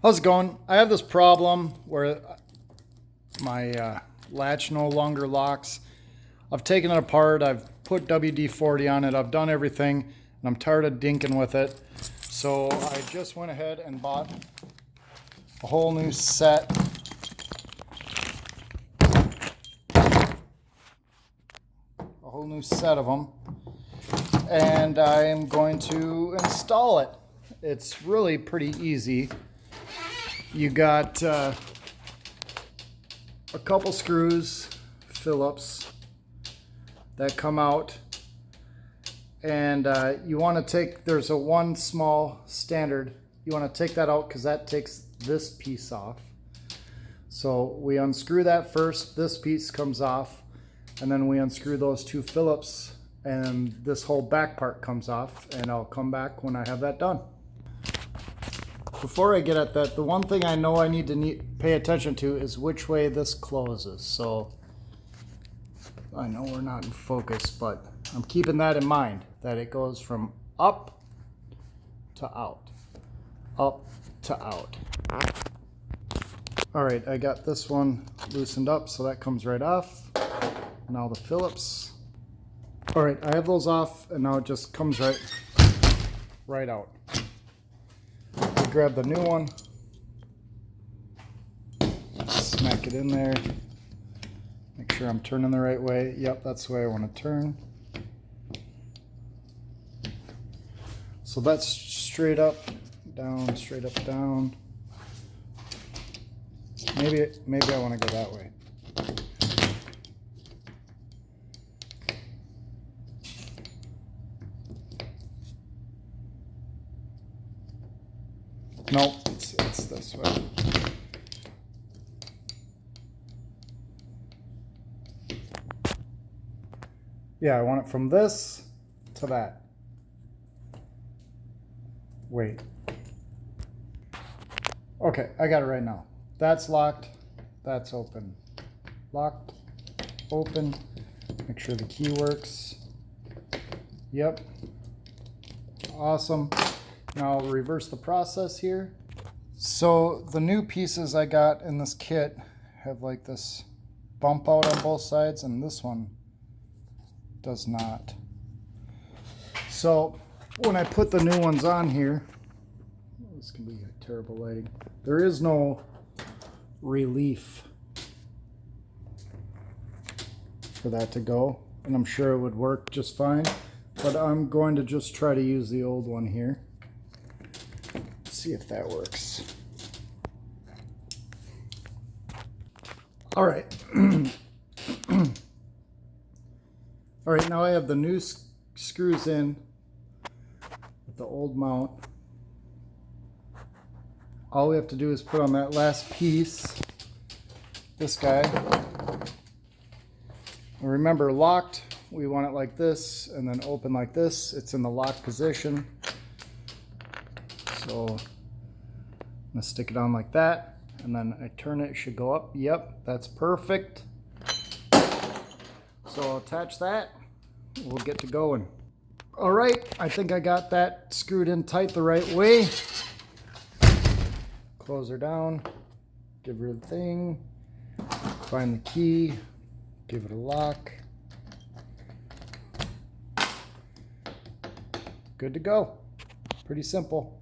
How's it going? I have this problem where my latch no longer locks. I've taken it apart, I've put WD-40 on it, I've done everything, and I'm tired of dinking with it. So I just went ahead and bought a whole new set. A whole new set of them. And I am going to install it. It's really pretty easy. You got a couple screws, Phillips, that come out, and you want to take, there's a one small standard, you want to take that out because that takes this piece off. So we unscrew that first, this piece comes off, and then we unscrew those two Phillips, and this whole back part comes off, and I'll come back when I have that done. Before I get at that, the one thing I know I need to pay attention to is which way this closes. So I know we're not in focus, but I'm keeping that in mind, that it goes from up to out, up to out. All right, I got this one loosened up, so that comes right off. Now the Phillips. All right, I have those off, and now it just comes right out. Grab the new one, smack it in there, make sure I'm turning the right way. Yep, that's the way I want to turn. So that's straight up, down, straight up, down. Maybe I want to go that way. Nope, it's this way. Yeah, I want it from this to that. Wait. Okay, I got it right now. That's locked, that's open. Locked, open. Make sure the key works. Yep. Awesome. Now I'll reverse the process here. So the new pieces I got in this kit have like this bump out on both sides, and this one does not. So when I put the new ones on here, this can be terrible lighting, there is no relief for that to go, and I'm sure it would work just fine, but I'm going to just try to use the old one here. See if that works. All right. All right, now I have the new screws in with the old mount. All we have to do is put on that last piece, this guy. And remember, locked, we want it like this, and then open like this. It's in the locked position. So I'm gonna stick it on like that, and then I turn it, it should go up. Yep, that's perfect. So I'll attach that, we'll get to going. All right, I think I got that screwed in tight the right way. Close her down, give her the thing, find the key, give it a lock. Good to go. Pretty simple.